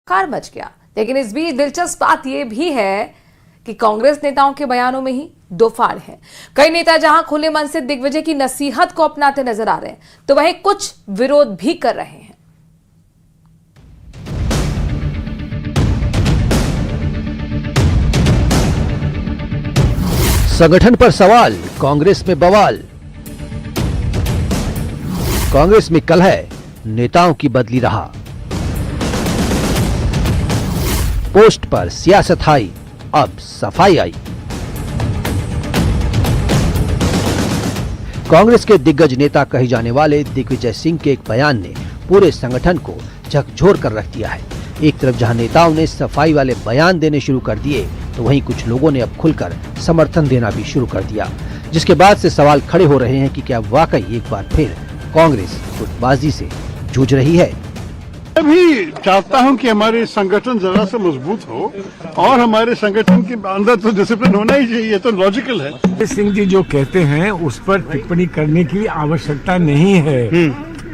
Car much गया। लेकिन इस बीच दिलचस्प बात यह भी है कि कांग्रेस नेताओं के बयानों में ही दो फाड़ है। कई नेता जहां खुले मन से दिग्विजय की नसीहत को अपनाते नजर आ रहे हैं, तो वहीं कुछ विरोध भी कर रहे हैं। संगठन पर सवाल, कांग्रेस में बवाल। कांग्रेस में कलह, नेताओं की बदली राह। पोस्ट पर सियासत आई, अब सफाई आई। कांग्रेस के दिग्गज नेता कहे जाने वाले दिग्विजय सिंह के एक बयान ने पूरे संगठन को झकझोर कर रख दिया है। एक तरफ जहां नेताओं ने सफाई वाले बयान देने शुरू कर दिए, तो वहीं कुछ लोगों ने अब खुलकर समर्थन देना भी शुरू कर दिया, जिसके बाद से सवाल खड़े हो रहे हैं कि क्या वाकई एक बार फिर कांग्रेस गुटबाजी से जूझ रही है। मैं भी चाहता हूं कि हमारे संगठन जरा सा मजबूत हो और हमारे संगठन के अंदर तो डिसिप्लिन होना ही चाहिए, तो लॉजिकल है। सिंह जी जो कहते हैं उस पर टिप्पणी करने की आवश्यकता नहीं है।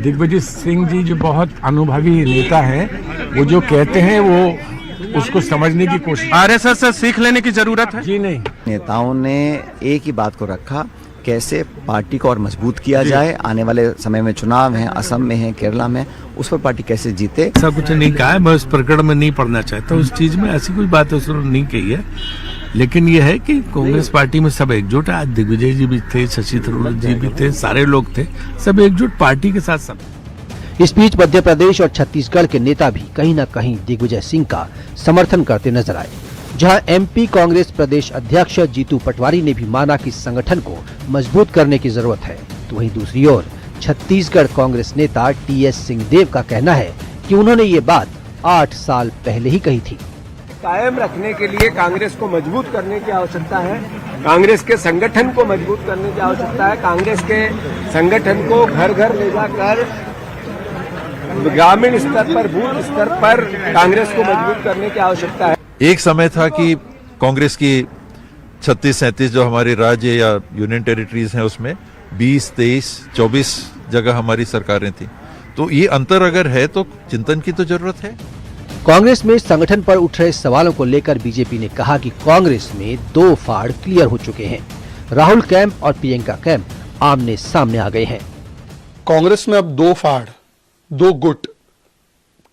दिग्विजय सिंह जी जो बहुत अनुभवी नेता हैं, वो जो कहते हैं वो उसको समझने की कोशिश। आरएसएस से सीख लेने की जरूरत है। जी नहीं, नेताओं ने एक ही बात को रखा, कैसे पार्टी को और मजबूत किया जाए। आने वाले समय में चुनाव है, असम में है, केरला में, उस पर पार्टी कैसे जीते। ऐसा कुछ नहीं कहा है, मैं उस प्रकरण में नहीं पढ़ना चाहता। उस चीज में ऐसी कोई बात उसने नहीं कही है, लेकिन यह है कि कांग्रेस पार्टी में सब एकजुट है। आज दिग्विजय जी भी थे, शशि थरूर जी भी थे, सारे लोग थे, सब एकजुट पार्टी के साथ सब। इस बीच मध्य प्रदेश और छत्तीसगढ़ के नेता भी कहीं न कहीं दिग्विजय सिंह का समर्थन करते नजर आए। जहां एमपी कांग्रेस प्रदेश अध्यक्ष जीतू पटवारी ने भी माना कि संगठन को मजबूत करने की जरूरत है, तो वहीं दूसरी ओर छत्तीसगढ़ कांग्रेस नेता टीएस सिंहदेव का कहना है कि उन्होंने ये बात 8 साल पहले ही कही थी। कायम रखने के लिए कांग्रेस को मजबूत करने की आवश्यकता है, कांग्रेस के संगठन को मजबूत करने की आवश्यकता है, कांग्रेस के संगठन को घर घर ले जाकर ग्रामीण स्तर पर, बूथ स्तर पर कांग्रेस को मजबूत करने की आवश्यकता है। एक समय था कि कांग्रेस की 36-37 जो हमारे राज्य या यूनियन टेरिटरीज हैं, उसमें 20, 23, 24 जगह हमारी सरकारें थी। तो ये अंतर अगर है तो चिंतन की तो जरूरत है। कांग्रेस में संगठन पर उठ रहे सवालों को लेकर बीजेपी ने कहा कि कांग्रेस में 2 फाड़ क्लियर हो चुके हैं। राहुल कैंप और प्रियंका कैंप आमने सामने आ गए हैं। कांग्रेस में अब 2 फाड़, 2 गुट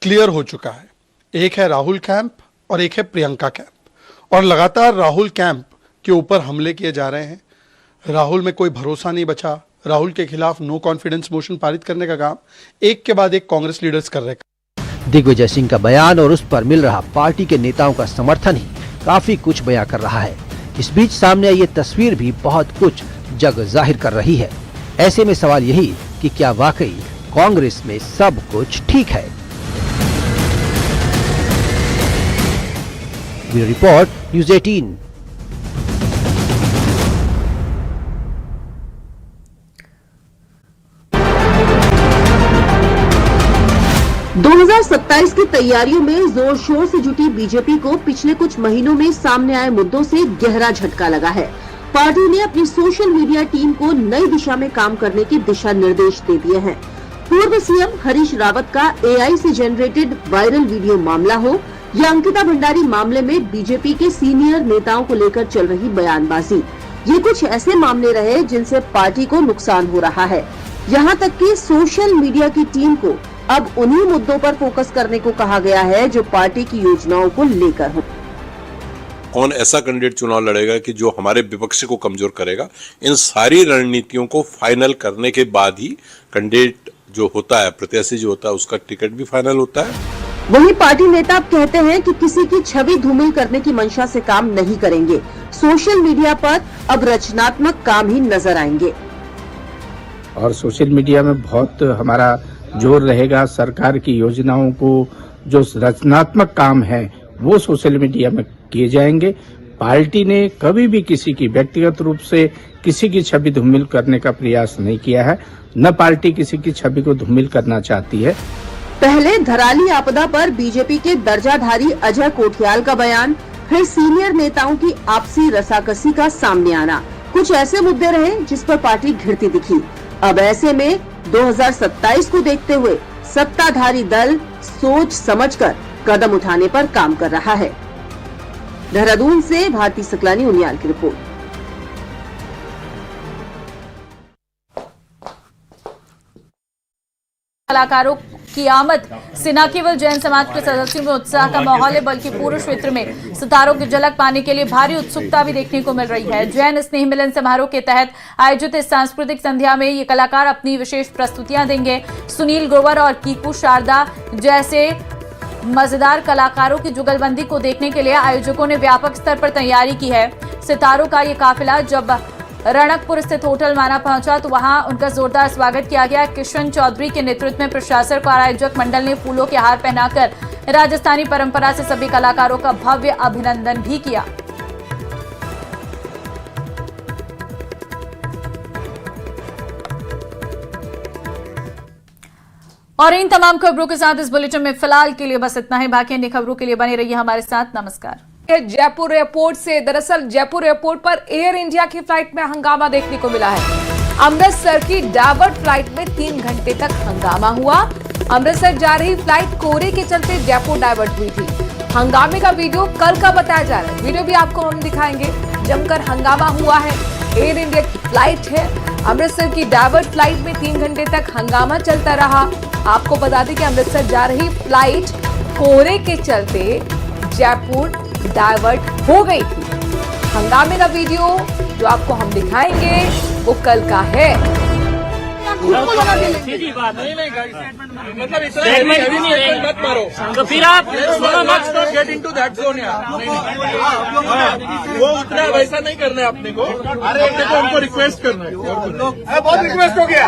क्लियर हो चुका है। एक है राहुल कैंप और एक है प्रियंका कैंप, और लगातार राहुल कैंप के ऊपर हमले किए जा रहे हैं। राहुल में कोई भरोसा नहीं बचा। राहुल के खिलाफ नो कॉन्फिडेंस मोशन पारित करने का काम एक के बाद एक कांग्रेस लीडर्स कर रहे हैं। दिग्विजय सिंह का बयान और उस पर मिल रहा पार्टी के नेताओं का समर्थन ही काफी कुछ बयां कर रहा है। इस बीच सामने आई ये तस्वीर भी बहुत कुछ जग जाहिर कर रही है। ऐसे में सवाल यही कि क्या वाकई कांग्रेस में सब कुछ ठीक है। Bureau report, news 18। (2027) की तैयारियों में जोर शोर से जुटी बीजेपी को पिछले कुछ महीनों में सामने आए मुद्दों से गहरा झटका लगा है। पार्टी ने अपनी सोशल मीडिया टीम को नई दिशा में काम करने के दिशा निर्देश दे दिए हैं। पूर्व सीएम हरीश रावत का एआई से जनरेटेड वायरल वीडियो मामला हो या अंकिता भंडारी मामले में बीजेपी के सीनियर नेताओं को लेकर चल रही बयानबाजी, ये कुछ ऐसे मामले रहे जिनसे पार्टी को नुकसान हो रहा है। यहाँ तक कि सोशल मीडिया की टीम को अब उन्हीं मुद्दों पर फोकस करने को कहा गया है जो पार्टी की योजनाओं को लेकर हो। कौन ऐसा कैंडिडेट चुनाव लड़ेगा कि जो हमारे विपक्ष को कमजोर करेगा, इन सारी रणनीतियों को फाइनल करने के बाद ही कैंडिडेट जो होता है, प्रत्याशी जो होता है, उसका टिकट भी फाइनल होता है। वहीं पार्टी नेता अब कहते हैं कि किसी की छवि धूमिल करने की मंशा से काम नहीं करेंगे। सोशल मीडिया पर अब रचनात्मक काम ही नजर आएंगे और सोशल मीडिया में बहुत हमारा जोर रहेगा। सरकार की योजनाओं को जो रचनात्मक काम है वो सोशल मीडिया में किए जाएंगे। पार्टी ने कभी भी किसी की व्यक्तिगत रूप से किसी की छवि धूमिल करने का प्रयास नहीं किया है, न पार्टी किसी की छवि को धूमिल करना चाहती है। पहले धराली आपदा पर बीजेपी के दर्जाधारी अजय कोठियाल का बयान, फिर सीनियर नेताओं की आपसी रसाकसी का सामने आना, कुछ ऐसे मुद्दे रहे जिस पर पार्टी घिरती दिखी। अब ऐसे में 2027 को देखते हुए सत्ताधारी दल सोच समझकर कदम उठाने पर काम कर रहा है। देहरादून से भारती सकलानी उनियाल की रिपोर्ट। कलाकारों की आमद से न केवल जैन समाज के सदस्यों में उत्साह का माहौल है, बल्कि पूरे क्षेत्र में सितारों की झलक पाने के लिए भारी उत्सुकता भी देखने को मिल रही है। जैन स्नेह मिलन समारोह के तहत आयोजित इस सांस्कृतिक संध्या में ये कलाकार अपनी विशेष प्रस्तुतियां देंगे। सुनील ग्रोवर और कीकू शारदा जैसे मजेदार कलाकारों की जुगलबंदी को देखने के लिए आयोजकों ने व्यापक स्तर पर तैयारी की है। सितारों का ये काफिला जब रणकपुर स्थित होटल माना पहुंचा तो वहां उनका जोरदार स्वागत किया गया। किशन चौधरी के नेतृत्व में प्रशासक और आयोजक मंडल ने फूलों के हार पहनाकर राजस्थानी परंपरा से सभी कलाकारों का भव्य अभिनंदन भी किया। और इन तमाम खबरों के साथ इस बुलेटिन में फिलहाल के लिए बस इतना ही। बाकी अन्य खबरों के लिए बने रहिए हमारे साथ। नमस्कार। जयपुर एयरपोर्ट से दरअसल जयपुर एयरपोर्ट पर एयर इंडिया की फ्लाइट में हंगामा देखने को मिला है। अमृतसर की डाइवर्ट फ्लाइट में 3 घंटे तक हंगामा हुआ। अमृतसर जा रही फ्लाइट कोहरे के चलते जयपुर डाइवर्ट हुई थी। हंगामे का वीडियो कल का बताया जा रहा है। वीडियो भी आपको हम दिखाएंगे। जमकर हंगामा हुआ है। एयर इंडिया की फ्लाइट है। अमृतसर की डाइवर्ट फ्लाइट में 3 घंटे तक हंगामा चलता रहा। आपको बता दें कि अमृतसर जा रही फ्लाइट कोहरे के चलते जयपुर डाइवर्ट हो गई थी। हंगामे का वीडियो जो आपको हम दिखाएंगे वो कल का है। तो फिर आप गेट इनटू दैट जोन यार। वो उतना वैसा नहीं करना है अपने को। अरे अपने को उनको रिक्वेस्ट करना है। बहुत रिक्वेस्ट हो गया।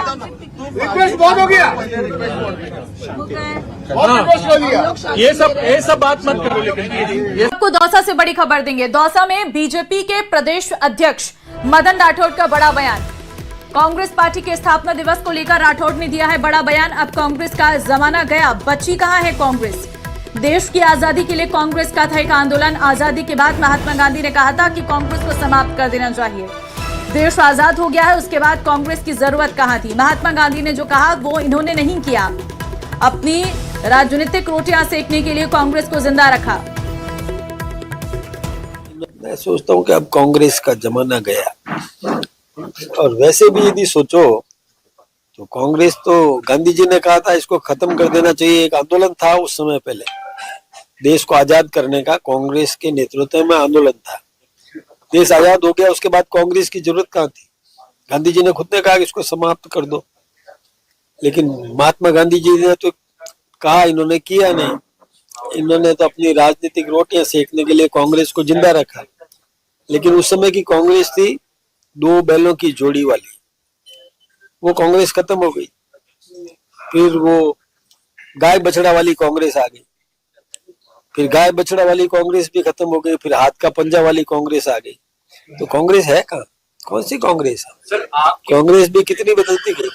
रिक्वेस्ट बहुत हो गया। ये सब बात मत करो। लेकिन आपको दौसा से बड़ी खबर देंगे। दौसा में बीजेपी के प्रदेश अध्यक्ष मदन राठौड़ का बड़ा बयान। कांग्रेस पार्टी के स्थापना दिवस को लेकर राठौड़ ने दिया है बड़ा बयान। अब कांग्रेस का जमाना गया, बची कहां है कांग्रेस। देश की आजादी के लिए कांग्रेस का था एक आंदोलन। आजादी के बाद महात्मा गांधी ने कहा था कि कांग्रेस को समाप्त कर देना चाहिए। देश आजाद हो गया है, उसके बाद कांग्रेस की जरूरत कहां थी। महात्मा गांधी ने जो कहा वो इन्होंने नहीं किया। अपनी राजनीतिक रोटियां सेकने के लिए कांग्रेस को जिंदा रखा। मैं सोचता हूं कि अब कांग्रेस का जमाना गया। और वैसे भी यदि सोचो तो कांग्रेस तो गांधी जी ने कहा था इसको खत्म कर देना चाहिए। एक आंदोलन था उस समय पहले देश को आजाद करने का, कांग्रेस के नेतृत्व में आंदोलन था। देश आजाद हो गया, उसके बाद कांग्रेस की जरूरत कहाँ थी। गांधी जी ने खुद ने कहा कि इसको समाप्त कर दो, लेकिन महात्मा गांधी जी ने तो कहा, इन्होंने किया नहीं। इन्होंने तो अपनी राजनीतिक रोटियां सेकने के लिए कांग्रेस को जिंदा रखा। लेकिन उस समय की कांग्रेस थी 2 बैलों की जोड़ी वाली, वो कांग्रेस खत्म हो गई। फिर वो गाय बछड़ा वाली कांग्रेस आ गई। फिर गाय बछड़ा वाली कांग्रेस भी खत्म हो गई। फिर हाथ का पंजा वाली कांग्रेस आ गई। तो कांग्रेस है कहाँ? कौन सी कांग्रेस है? कांग्रेस भी कितनी बदलती गई।